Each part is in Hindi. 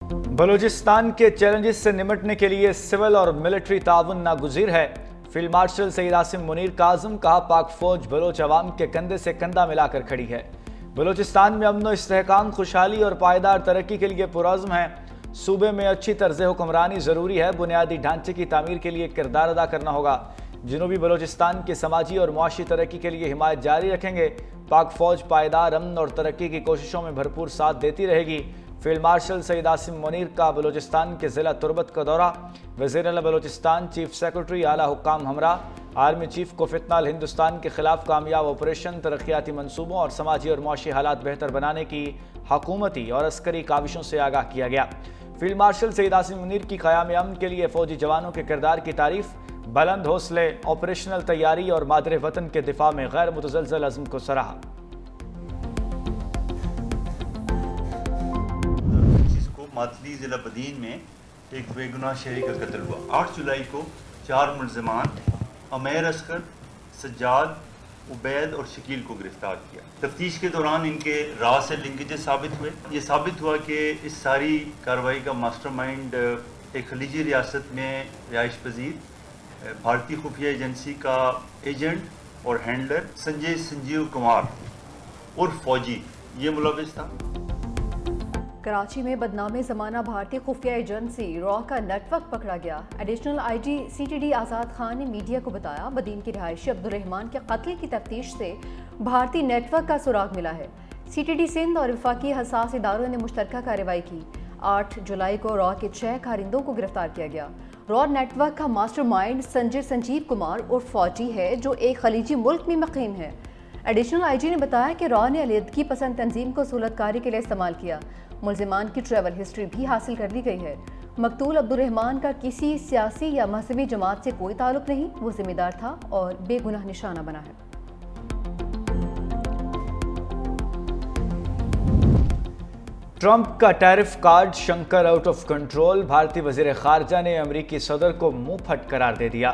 बलूचिस्तान के चैलेंजेस से निपटने के लिए सिविल और मिलिट्री ताउन नागुज़ीर है। फील्ड मार्शल सईद आसिम मुनीर का आज़म कहा, पाक फौज बलोच अवाम के कंधे से कंधा मिलाकर खड़ी है। बलूचिस्तान में अमन व इस्तेहकाम, खुशहाली और पायदार तरक्की के लिए पुरअज़्म है। सूबे में अच्छी तर्ज हुक्मरानी ज़रूरी है। बुनियादी ढांचे की तामीर के लिए किरदार अदा करना होगा। जनूबी बलूचिस्तान की समाजी और मुआशी तरक्की के लिए हिमायत जारी रखेंगे। पाक फौज पायदार अमन और तरक्की की कोशिशों में भरपूर साथ देती रहेगी। फील्ड मार्शल सईद आसिम मुनीर का बलूचिस्तान के ज़िला तुर्बत का दौरा। वज़ीर-ए-आला बलूचिस्तान, चीफ सेक्रेटरी, आला हुक्काम हमरा, आर्मी चीफ को फितनाल हिंदुस्तान के खिलाफ कामयाब ऑपरेशन, तरक्याती मनसूबों और समाजी और मुआशी हालात बेहतर बनाने की हकूमती और अस्करी काविशों से आगाह किया गया। फील्ड मार्शल सईद आसिम मुनीर की क़याम अमन के लिए फ़ौजी जवानों के किरदार की तारीफ, बुलंद हौसले, ऑपरेशनल तैयारी और मादरे वतन के दिफा में गैर मुतज़लज़ल अज़्म को सराहा। मातली ज़िला बदीन में एक बेगुनाह शहरी का कत्ल हुआ। 8 जुलाई को 4 मुलज़मान अमेर असगर, सज्जाद, उबैद और शकील को गिरफ्तार किया। तफ्तीश के दौरान इनके राह से लिंकेजेस साबित हुए। ये साबित हुआ कि इस सारी कार्रवाई का मास्टरमाइंड एक खलीजी रियासत में रिहाइश पजीर भारतीय खुफिया एजेंसी का एजेंट और हैंडलर संजीव कुमार उर्फ फौजी ये मुलविस था। कराची में बदनामे ज़माना भारतीय खुफिया एजेंसी रॉ का नेटवर्क पकड़ा गया। एडिशनल आईजी सीटीडी आज़ाद खान ने मीडिया को बताया, बदीन की रिहायशी अब्दुर्रहमान के कत्ल की तफ्तीश से भारतीय नेटवर्क का सुराग मिला है। सीटीडी सिंध और वफाकी हसास इदारों ने मुश्तरका कार्रवाई की। 8 जुलाई को रॉ के 6 कारिंदों को गिरफ्तार किया गया। रॉ नेटवर्क का मास्टरमाइंड संजीव कुमार और फौजी है, जो एक खलीजी मुल्क में मुकीम है। एडिशनल आईजी ने बताया कि रॉ ने अलीदगी पसंद तंजीम को सहूलतकारी के लिए इस्तेमाल किया। मुलजिमान की ट्रैवल हिस्ट्री भी हासिल कर ली गई है। मकतूल अब्दुर्रहमान का किसी सियासी या मजहबी जमात से कोई ताल्लुक नहीं, वो जिम्मेदार था और बेगुनाह निशाना बना है। ट्रंप का tariff card Shankar out of control. भारतीय वजीर खारजा ने अमरीकी सदर को मुंह फट करार दे दिया।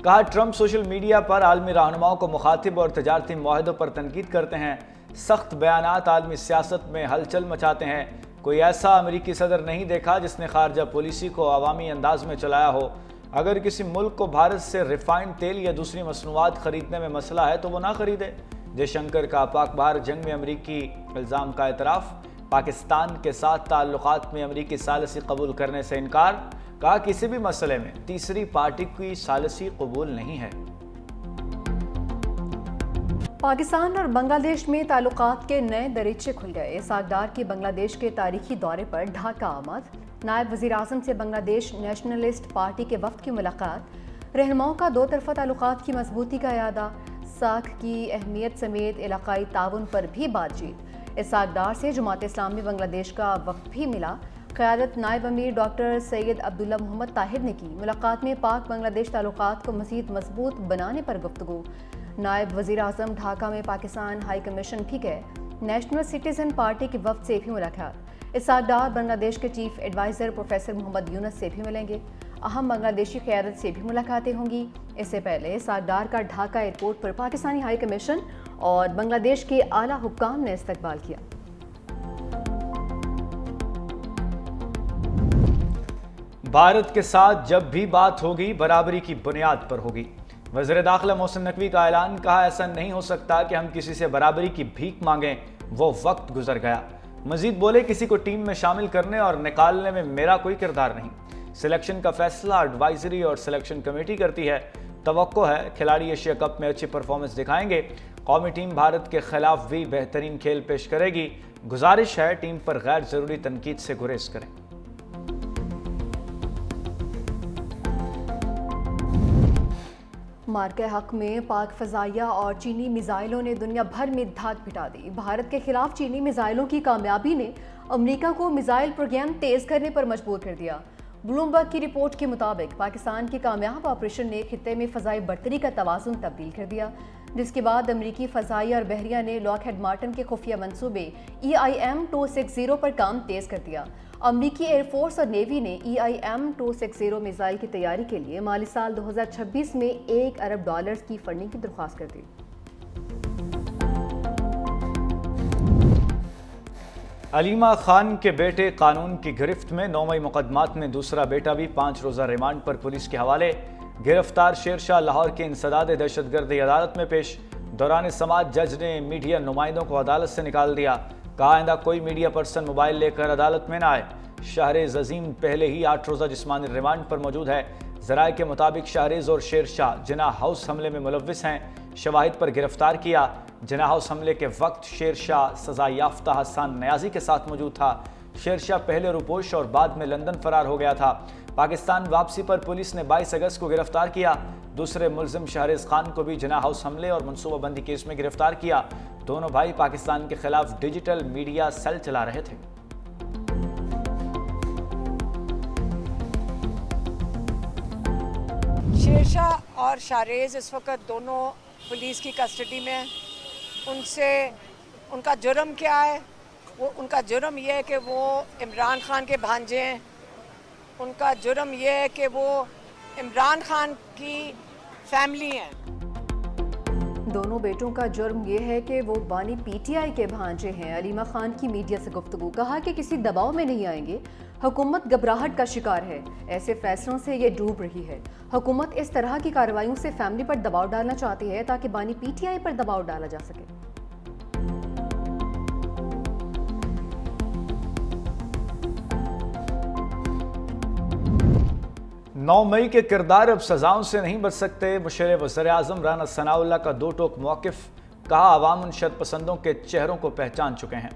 कहा, ट्रंप सोशल मीडिया पर आलमी रहनुमाओं को मुखातिब और तजारती मुआहदों पर तनकीद करते हैं। सख्त बयानात आलमी सियासत में हलचल मचाते हैं। कोई ऐसा अमरीकी सदर नहीं देखा जिसने खारजा पॉलिसी को अवामी अंदाज में चलाया हो। अगर किसी मुल्क को भारत से रिफाइंड तेल या दूसरी मसनूआत खरीदने में मसला है तो वो ना खरीदे। जयशंकर का पाक भारत जंग में अमरीकी इल्ज़ाम का एतराफ़। पाकिस्तान के साथ ताल्लुकात में अमरीकी सालिसी कबूल करने से इनकार। कहा, किसी भी मसले में तीसरी पार्टी की सालिसी कबूल नहीं है। पाकिस्तान और बांग्लादेश में ताल्लुकात के नए दरीचे खुल गए। इसाकडार की बांग्लादेश के तारीखी दौरे पर ढाका आमद। नायब वज़ीर आज़म से बांग्लादेश नेशनलिस्ट पार्टी के वफ़द की मुलाकात। रहनुमाओं का दो तरफ़ा ताल्लुकात की मजबूती का इरादा। साख की अहमियत समेत इलाकाई ताउन पर भी बातचीत। इसाकडार से जमात इस्लामी बांग्लादेश का वफ़द भी मिला। क़यादत नायब अमीर डॉक्टर सैयद अब्दुल्ला मोहम्मद ताहिर ने की। मुलाकात में पाक बांग्लादेश ताल्लुकात को मज़ीद मजबूत बनाने पर गुफ्तगू। नायब वज़ीर आज़म ढाका में पाकिस्तान हाई कमीशन भी गए। नेशनल सिटीज़न पार्टी के वफ़द से भी मुलाकात। इसाकडार बांग्लादेश के chief adviser professor Mohammad Yunus से भी मिलेंगे। अहम बांग्लादेशी क़यादत से भी मुलाकातें होंगी। इससे पहले इसाकडार का ढाका एयरपोर्ट पर पाकिस्तानी हाई कमीशन और बांग्लादेश के आला हुक्काम ने इस्तकबाल किया। भारत के साथ जब भी बात होगी बराबरी की बुनियाद पर होगी। वज़ीर दाखिला मोहसिन नकवी का ऐलान। कहा, ऐसा नहीं हो सकता कि हम किसी से बराबरी की भीख मांगें, वो वक्त गुजर गया। मजीद बोले, किसी को टीम में शामिल करने और निकालने में मेरा कोई किरदार नहीं। सिलेक्शन का फैसला एडवाइजरी और सिलेक्शन कमेटी करती है। तवक्को है खिलाड़ी एशिया कप में अच्छी परफॉर्मेंस दिखाएंगे। कौमी टीम भारत के खिलाफ भी बेहतरीन खेल पेश करेगी। गुजारिश है टीम पर गैर ज़रूरी तनकीद से गुरेज करें। मार्के हक में पाक फ़ज़ाइया और चीनी मिज़ाइलों ने दुनिया भर में धाक भिटा दी। भारत के खिलाफ चीनी मिज़ाइलों की कामयाबी ने अमेरिका को मिज़ाइल प्रोग्राम तेज़ करने पर मजबूर कर दिया। ब्लूमबर्ग की रिपोर्ट के मुताबिक पाकिस्तान के कामयाब ऑपरेशन ने खित्ते में फ़ज़ाई बर्तरी का तवाज़ुन तब्दील कर दिया, जिसके बाद अमेरिकी फ़ज़ाइया और बहरिया ने लॉकहेड मार्टिन के खुफिया मंसूबे EIM-260 पर काम तेज़ कर दिया। अमरीकी एयरफोर्स और नेवी ने EIM-260 मिसाइल की तैयारी के लिए माली साल 2026 में $1 अरब की फंडिंग की दरख्वास्त कर दी। अलीमा खान के बेटे कानून की गिरफ्त में 9 मई मुकदमात में दूसरा बेटा भी 5 रोज़ा रिमांड पर पुलिस के हवाले। गिरफ्तार शेरशाह लाहौर की इंसदाद दहशतगर्दी अदालत में पेश। दौरान समाज जज ने मीडिया नुमाइंदों को अदालत से निकाल दिया। कहा आइंदा कोई मीडिया पर्सन मोबाइल लेकर अदालत में न आए। शाहरेज अजीम पहले ही 8 रोज़ा जिस्मानी रिमांड पर मौजूद है। जराये के मुताबिक शाहरेज और शेरशाह जिना हाउस हमले में मुलव्विस हैं। शवाहिद पर गिरफ्तार किया। जिना हाउस हमले के वक्त शेरशाह सजा याफ्ता हसन न्याजी के साथ मौजूद था। शेरशाह पहले रुपोश और बाद में लंदन फरार हो गया था। पाकिस्तान वापसी पर पुलिस ने 22 अगस्त को गिरफ्तार किया। दूसरे मुल्जिम शाहरेज खान को भी जिना हाउस हमले और मनसूबाबंदी केस में गिरफ्तार किया। दोनों भाई पाकिस्तान के खिलाफ डिजिटल मीडिया सेल चला रहे थे। शेरशाह और शाहरेज इस वक्त दोनों पुलिस की कस्टडी में हैं। उनसे उनका जुर्म क्या है? उनका जुर्म यह है कि वो इमरान खान के भांजे हैं। उनका जुर्म यह है कि वो इमरान खान की फैमिली हैं। दोनों बेटों का जुर्म यह है कि वो बानी पीटीआई के भांजे हैं। अलीमा खान की मीडिया से गुफ्तगू। कहा कि किसी दबाव में नहीं आएंगे। हुकूमत घबराहट का शिकार है। ऐसे फैसलों से ये डूब रही है। हुकूमत इस तरह की कार्रवाइयों से फैमिली पर दबाव डालना चाहती है ताकि बानी पीटीआई पर दबाव डाला जा सके। 9 मई के किरदार अब सजाओं से नहीं बच सकते। मुशर्रफ वज़ीर-ए-आज़म राना सनाउल्लाह का दो टोक मौक़िफ़। कहा अवाम उन शरपसंदों के चेहरों को पहचान चुके हैं।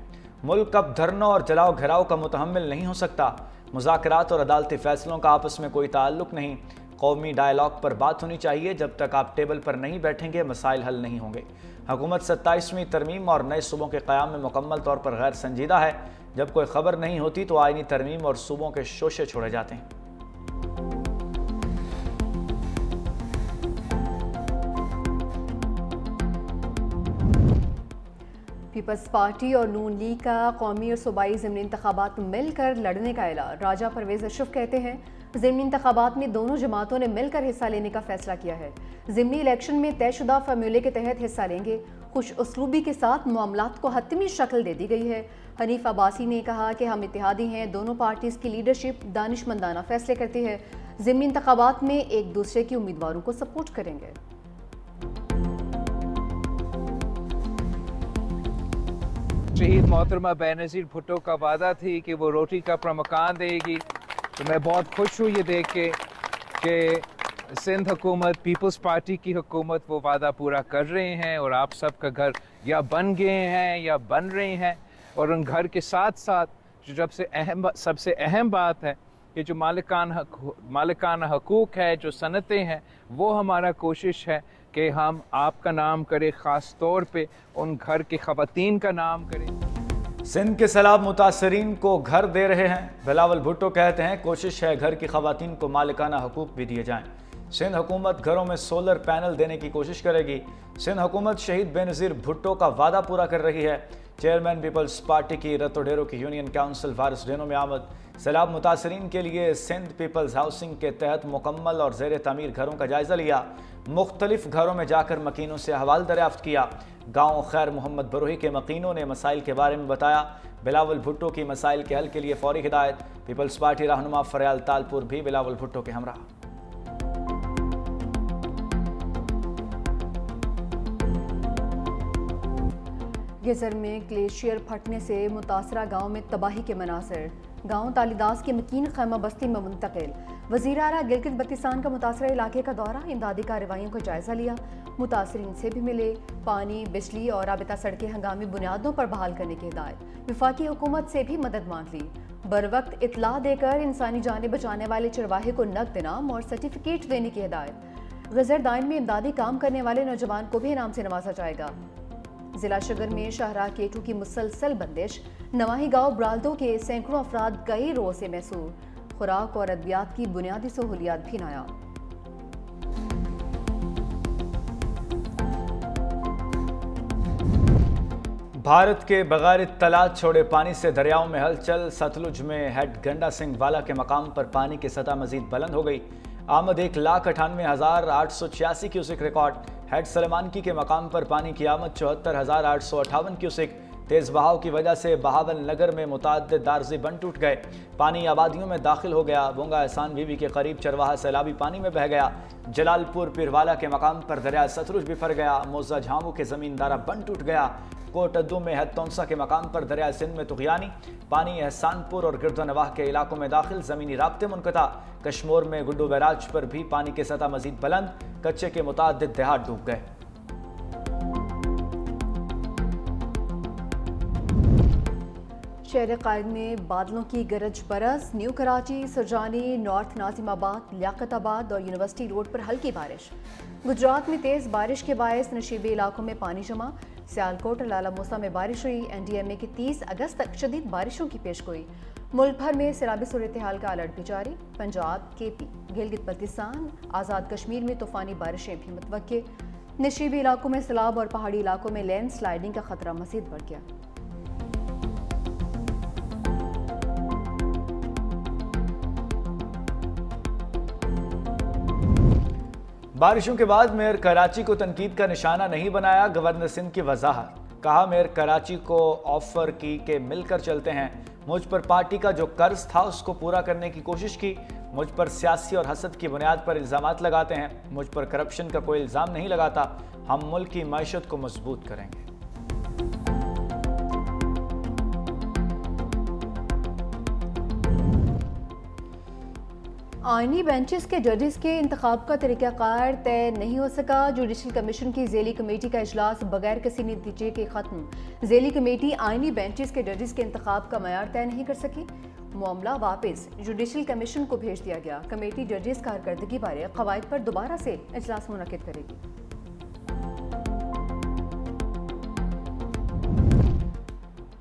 मुल्क अब धरनों और जलाओ घराव का मुतहम्मिल नहीं हो सकता। मुज़ाकरात और अदालती फैसलों का आपस में कोई ताल्लुक नहीं। कौमी डायलॉग पर बात होनी चाहिए। जब तक आप टेबल पर नहीं बैठेंगे मसाइल हल नहीं होंगे। हुकूमत 27वीं तरमीम और नए सूबों के क़याम में मुकम्मल तौर पर गैर संजीदा है। जब कोई खबर नहीं होती तो आइनी तरमीम और सूबों के शोशे छोड़े जाते हैं। पीपल्स पार्टी और नून लीग का कौमी और सूबाई ज़िमनी इंतखाबात में मिलकर लड़ने का ऐलान। राजा परवेज़ अशरफ कहते हैं ज़िमनी इंतखाबात में दोनों जमातों ने मिलकर हिस्सा लेने का फैसला किया है। ज़िमनी इलेक्शन में तयशुदा फार्मूले के तहत हिस्सा लेंगे। खुश उसलूबी के साथ मामलात को हतमी शक्ल दे दी गई है। हनीफ अब्बासी ने कहा कि हम इत्तेहादी हैं। दोनों पार्टीज़ की लीडरशिप दानिशमंदाना फैसले करती है। ज़िमनी इंतखाबात में एक दूसरे के उम्मीदवारों को सपोर्ट करेंगे। शहीद मोहतरमा बेनज़ीर भुट्टो का वादा थी कि वो रोटी का मकान देगी। तो मैं बहुत खुश हूँ ये देख के कि सिंध हुकूमत, पीपल्स पार्टी की हुकूमत वो वादा पूरा कर रहे हैं और आप सबका घर या बन गए हैं या बन रहे हैं। और उन घर के साथ साथ जो सबसे अहम बात है कि जो मालिकाना हकूक़ है, जो सनतें हैं, वो हमारा कोशिश है कि हम आपका नाम करें, ख़ास तौर पे उन घर की ख़वातीन का नाम करें। सिंध के सैलाब मुतासरीन को घर दे रहे हैं। बिलावल भुट्टो कहते हैं कोशिश है घर की ख़वातीन को मालिकाना हकूक़ भी दिए जाएं। सिंध हुकूमत घरों में सोलर पैनल देने की कोशिश करेगी। सिंध हुकूमत शहीद बेनज़ीर भुट्टो का वादा पूरा कर रही है। चेयरमैन पीपल्स पार्टी की रतो डेरो की यूनियन काउंसिल वारिस डेनो में आमद। सैलाब मुतासरीन के लिए सिंध पीपल्स हाउसिंग के तहत मुकम्मल और ज़ेर तामीर घरों का जायज़ा लिया। मुख्तलिफ घरों में जाकर मकीनों से अहवाल दरियाफ्त किया। गाँव खैर मोहम्मद बरोही के मकीनों ने मसाइल के बारे में बताया। बिलावल भुट्टो की मसाइल के हल के लिए फौरी हिदायत। पीपल्स पार्टी रहनुमा फरयाल तालपुर भी बिलावल भुट्टो के हमरा। गेज़र में ग्लेशियर फटने से मुतासरा गांव में तबाही के मनासिर। गांव तालीदास की मकीन खैमा बस्ती में मुंतकिल। वज़ीर आला गिलगित बल्तिस्तान का मुतासरा इलाके का दौरा, इमदादी कार्रवाइयों का जायज़ा लिया। मुतासरीन से भी मिले। पानी, बिजली और राबिता सड़कें हंगामी बुनियादों पर बहाल करने की हिदायत। विफाकी हुकूमत से भी मदद मांग ली। बर वक्त इतला देकर इंसानी जानें बचाने वाले चरवाहे को नकद इनाम और सर्टिफिकेट देने की हिदायत। गज़र दाइन में इमदादी काम करने वाले नौजवान को भी इनाम से नवाजा जाएगा। जिला शगर में शाहराह केटू की मुसलसल बंदिश। नवाही गांव ब्राल्दो के सैकड़ों अफराद कई रोज से महसूर। खुराक और अद्वियात की बुनियादी सहूलियात भी नायाब। भारत के बगैर इत्तला छोड़े पानी से दरियाओं में हलचल। सतलुज में हेड गंडा सिंह वाला के मकाम पर पानी की सतह मजीद बुलंद हो गई। आमद 1,98,886 क्यूसेक रिकॉर्ड। हेड सलेमानकी के मकाम पर पानी की आमद 74,858 क्यूसेक। तेज बहाव की वजह से बहावल नगर में मुतअद्दिद दारजी बंद टूट गए। पानी आबादियों में दाखिल हो गया। बोंगा एहसान बीबी के करीब चरवाहा सैलाबी पानी में बह गया। जलालपुर पीरवाला के मकाम पर दरिया सतलुज बिफर गया। मोजा झामू के जमींदारा बंद टूट गया। कोटद्दू में हदतौंसा के मकाम पर दरिया सिंध में तुगयानी पानी एहसानपुर और गिरदोनवाह के इलाकों में दाखिल। ज़मीनी राब्ते मुनक़ता। कश्मीर में गुड्डू बैराज पर भी पानी की सतह मजीद बुलंद। कच्चे के मुतअद्दिद देहात डूब गए। शहर कायद में बादलों की गरज बरस। न्यू कराची, सुरजानी, नॉर्थ नाजिमाबाद, लियाकताबाद और यूनिवर्सिटी रोड पर हल्की बारिश। गुजरात में तेज़ बारिश के बायस नशीबी इलाकों में पानी जमा। सियालकोट और लाला मूसा में बारिश हुई। NDMA की 30 अगस्त तक शदीद बारिशों की पेशगोई। मुल्क भर में सैलाबी सूरत हाल का अलर्ट भी जारी। पंजाब, KP, गिलगित बल्तिस्तान, आज़ाद कश्मीर में तूफ़ानी बारिशें भी मुतवक्के। नशीबी इलाकों में सैलाब और पहाड़ी इलाकों में लैंड स्लाइडिंग का खतरा मज़ीद बढ़ गया। बारिशों के बाद मेयर कराची को तनकीद का निशाना नहीं बनाया गवर्नर सिंध की वजाहत। कहा मेयर कराची को ऑफर की कि मिलकर चलते हैं। मुझ पर पार्टी का जो कर्ज था उसको पूरा करने की कोशिश की। मुझ पर सियासी और हसद की बुनियाद पर इल्ज़ामात लगाते हैं। मुझ पर करप्शन का कोई इल्ज़ाम नहीं लगाता। हम मुल्क की मईशत को मजबूत करेंगे। आईनी बेंचेस के जजेस के इंतखाब का तरीक़ाकार तय नहीं हो सका। जुडिशल कमीशन की ज़ेली कमेटी का इजलास बगैर किसी नतीजे के ख़त्म। ज़ेली कमेटी आईनी बेंचेस के जजेस के इंतखाब का मयार तय नहीं कर सकी। मामला वापस जुडिशल कमीशन को भेज दिया गया। कमेटी जजेस कारकर्दगी बारे क़वायद पर दोबारा से इजलास मुनक़िद करेगी।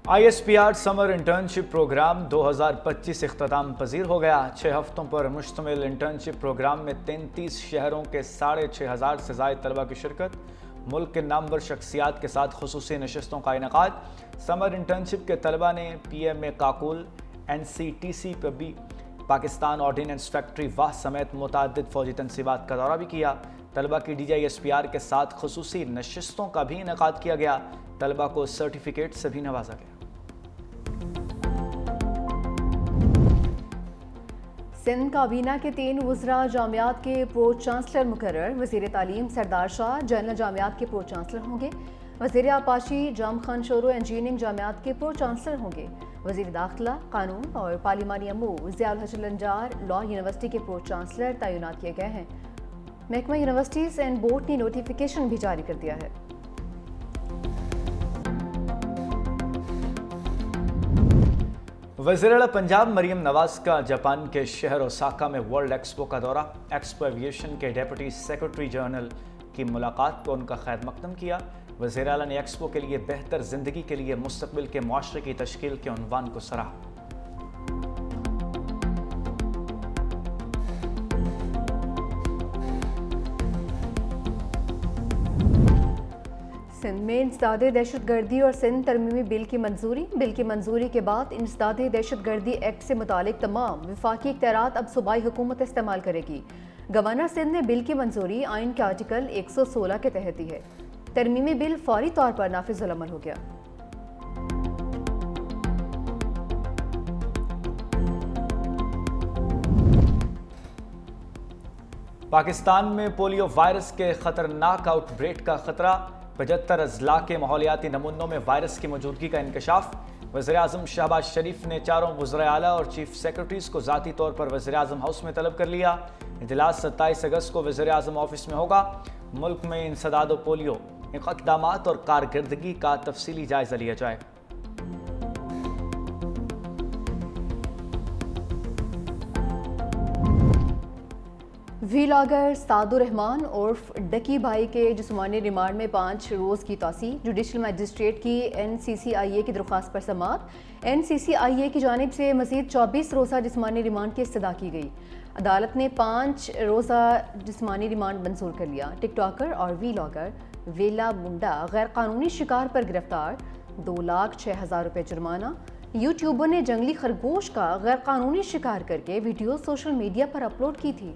ISPR समर इंटर्नशिप प्रोग्राम 2025 इख्तिताम पजीर हो गया। 6 हफ्तों पर मुश्तमिल इंटर्नशिप प्रोग्राम में 33 शहरों के 6500 से ज़ायद तलबा की शिरकत। मुल्क के नामवर शख्सियात के साथ खुसूसी नशस्तों का इनेकाद। समर इंटर्नशिप के तलबा ने PMA काकुल, NCTC पर भी पाकिस्तान ऑर्डिनेंस फैक्ट्री वाह समेत मुतअद्दिद फौजी तनसीबात का दौरा भी किया। तलबा की DJISPR के साथ खुसूसी नशस्तों का भी इनेकाद किया गया। तलबा को सर्टिफिकेट से भी नवाजा गया। सिंध काबीना के 3 वज़रा जामियात के प्रो चांसलर मुकर्रर। वज़ीर तालीम सरदार शाह जनरल जामियात के प्रो चांसलर होंगे। वज़ीर आपाशी जाम खान शोरो इंजीनियरिंग जामियात के प्रो चांसलर होंगे। वज़ीर दाखिला, कानून और पार्लिमानी अमूर ज़ियाउल हसन लंजार लॉ यूनिवर्सिटी के प्रो चांसलर तैनात किए गए हैं। महकमा यूनिवर्सिटीज़ एंड बोर्ड ने नोटिफिकेशन भी जारी कर दिया है। वज़ीर आला पंजाब मरियम नवाज का जापान के शहर ओसाका में वर्ल्ड एक्सपो का दौरा। एक्सपो एविएशन के डेप्यूटी सेक्रेटरी जनरल की मुलाकात पर उनका खैर मकदम किया। वज़ीर आला ने एक्सपो के लिए बेहतर ज़िंदगी के लिए मुस्तक़बिल के मुआशरे की तश्कील के उन्वान को सराहा। सिंध में इंसदादे दहशत गर्दी और सिंध तरमीमी बिल की मंजूरी। बिल की मंजूरी के बाद इंसदादे दहशत गर्दी एक्ट से मुतालिक तमाम विफाकी इख्तियारात अब सूबाई हुकूमत इस्तेमाल करेगी। गवर्नर सिंध ने बिल की मंजूरी आइन के आर्टिकल 116 के तहत दी है। तरमीमी बिल फौरी तौर पर नाफिजुल अमल हो गया। पाकिस्तान में पोलियो वायरस के खतरनाक आउटब्रेक का खतरा। 75 अजला के माहौलियाती नमूनों में वायरस की मौजूदगी का इंकशाफ। वज़ीर-ए-आज़म शहबाज शरीफ ने 4 वज़राए आला और चीफ सेक्रेटरीज को ज़ाती तौर पर वज़ीर-ए-आज़म हाउस में तलब कर लिया। इजलास 27 अगस्त को वज़ीर-ए-आज़म ऑफिस में होगा। मुल्क में इंसदाद पोलियो इक़दामात और कारकर्दगी का तफसीली जायजा लिया जाएगा। व्लॉगर सादुर रहमान उर्फ डकी भाई के जिस्मानी रिमांड में 5 रोज़ की तौसी। जुडिशल मजिस्ट्रेट की NCCIA की दरख्वास्त पर समाअत। NCCIA की जानिब से मज़ीद 24 रोज़ा जिस्मानी रिमांड की इस्तदा की गई। अदालत ने 5 रोज़ा जिस्मानी रिमांड मंजूर कर लिया। टिकटॉकर और व्लॉगर वेला मुंडा गैर कानूनी शिकार पर गिरफ्तार। 2,06,000 रुपये जुर्माना। यूट्यूबर ने जंगली खरगोश का गैर कानूनी शिकार करके वीडियो सोशल मीडिया पर अपलोड की थी।